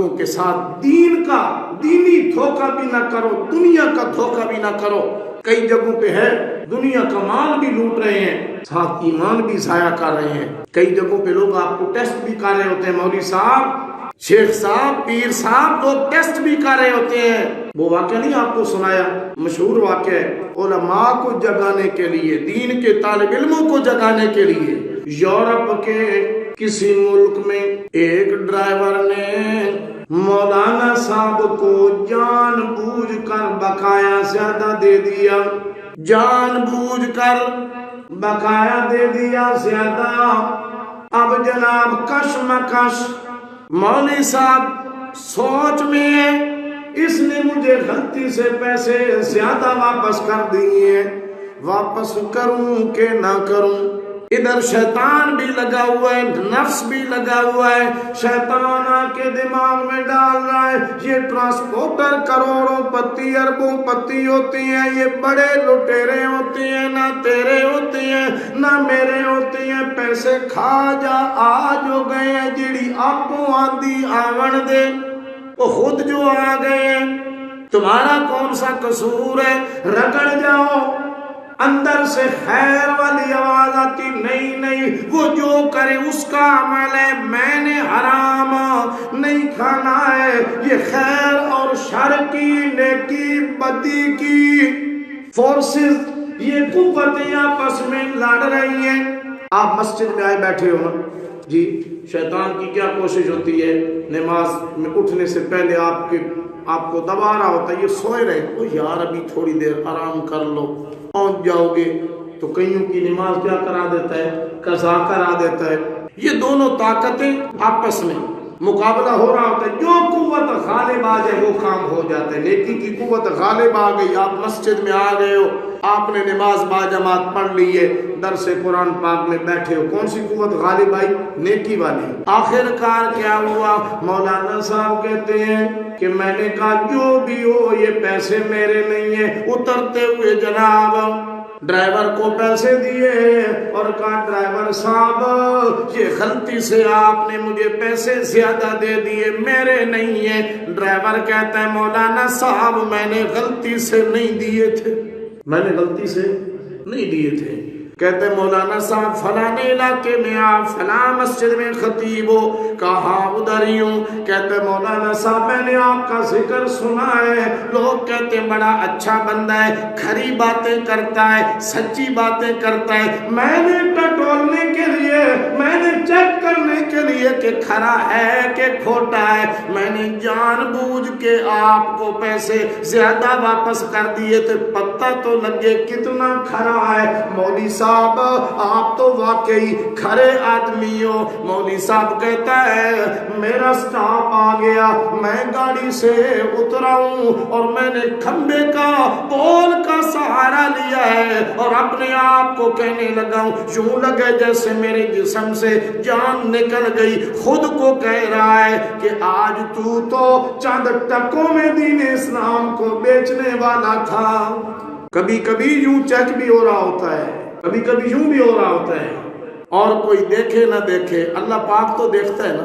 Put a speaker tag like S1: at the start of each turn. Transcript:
S1: لوگوں کے ساتھ دینی دھوکہ بھی نہ کرو، دنیا کا دھوکہ بھی نہ کرو۔ کئی جگہوں پہ ہے دنیا کا مال بھی لوٹ رہے ہیں، ساتھ ایمان بھی ضائع کر رہے ہیں۔ کئی جگہوں پہ لوگ آپ کو ٹیسٹ بھی کر رہے ہوتے ہیں، مولوی صاحب، شیخ صاحب، پیر صاحب، لوگ ٹیسٹ بھی کر رہے ہوتے ہیں۔ وہ واقعہ نہیں آپ کو سنایا، مشہور واقعہ ہے، علماء کو جگانے کے لیے، دین کے طالب علموں کو جگانے کے لیے یورپ کے کسی ملک میں ایک ڈرائیور نے مولانا صاحب کو جان بوجھ کر بقایا زیادہ دے دیا، جان بوجھ کر بقایا دے دیا زیادہ۔ اب جناب کشمکش، مولوی صاحب سوچ میں ہے، اس نے مجھے غلطی سے پیسے زیادہ واپس کر دیے، واپس کروں کہ نہ کروں؟ ادھر شیطان بھی لگا ہوا ہے، نفس بھی لگا ہوا ہے، شیطان آ کے دماغ میں ڈال رہا ہے یہ ٹرانسپورٹر کروڑوں پتی اربوں پتی ہوتی ہیں، یہ بڑے لٹیرے ہوتے ہیں، نہ تیرے ہوتے ہیں نہ میرے ہوتے ہیں، پیسے کھا جا آج ہو گئے ہیں، جیڑی آپوں آندی آون دے، وہ خود جو آ گئے ہیں، تمہارا کون سا قصور ہے؟ رگڑ جاؤ۔ اندر سے خیر والی آواز آتی، نہیں نہیں، وہ جو کرے اس کا عمل ہے، میں نے حرام نہیں کھانا ہے، یہ خیر اور شر کی، نیکی بدی کی فورسز، یہ قوتیں آپس میں لڑ رہی ہیں۔ آپ مسجد میں آئے بیٹھے ہو نا جی، شیطان کی کیا کوشش ہوتی ہے؟ نماز میں اٹھنے سے پہلے آپ کو دبا رہا ہوتا ہے، یہ سوئے رہے، او یار ابھی تھوڑی دیر آرام کر لو، پہنچ جاؤ گے، تو کئیوں کی نماز کیا کرا دیتا ہے؟ قضا کرا دیتا ہے۔ یہ دونوں طاقتیں آپس میں مقابلہ ہو رہا ہوتا ہے، جو قوت غالب آ جائے وہ کام ہو جاتا ہے۔ نیکی کی قوت غالب آ گئی، آپ مسجد میں آ گئے ہو، آپ نے نماز با جماعت پڑھ لی ہے، درس قرآن پاک میں بیٹھے ہو، کون سی قوت غالب آئی؟ نیکی والی۔ آخر کار کیا ہوا؟ مولانا صاحب کہتے ہیں کہ میں نے کہا جو بھی ہو یہ پیسے میرے نہیں ہیں۔ اترتے ہوئے جناب ڈرائیور کو پیسے دیے اور کہا ڈرائیور صاحب یہ غلطی سے آپ نے مجھے پیسے زیادہ دے دیے، میرے نہیں ہیں۔ ڈرائیور کہتا ہے مولانا صاحب میں نے غلطی سے نہیں دیے تھے، میں نے غلطی سے نہیں دیے تھے۔ کہتے ہیں مولانا صاحب فلاں علاقے میں آپ فلاں مسجد میں خطیب ہو؟ کہا ادھر ہی ہوں۔ کہتے ہیں مولانا صاحب میں نے آپ کا ذکر سنا ہے، لوگ کہتے ہیں بڑا اچھا بندہ ہے، کھری باتیں کرتا ہے، سچی باتیں کرتا ہے۔ میں نے ٹٹولنے کے لیے، میں نے چیک کرنے کے لیے کہ کھرا ہے کہ کھوٹا ہے، میں نے جان بوجھ کے آپ کو پیسے زیادہ واپس کر دیے تھے، پتہ تو لگے کتنا کھرا ہے۔ مولوی صاحب آپ تو واقعی کھرے آدمی ہو۔ مولوی صاحب کہتا ہے میرا سٹاپ آ گیا، میں گاڑی سے اترا ہوں اور میں نے کھمبے کا پول کا سہارا لیا ہے اور اپنے آپ کو کہنے لگا ہوں، یوں لگے جیسے میرے جسم سے جان نکل گئی۔ خود کو کہہ رہا ہے کہ آج تو چند ٹکوں میں دین اسلام کو بیچنے والا تھا۔ کبھی کبھی یوں چیک بھی ہو رہا ہوتا ہے، کبھی کبھی یوں بھی ہو رہا ہوتا ہے، اور کوئی دیکھے نہ دیکھے اللہ پاک تو دیکھتا ہے نا۔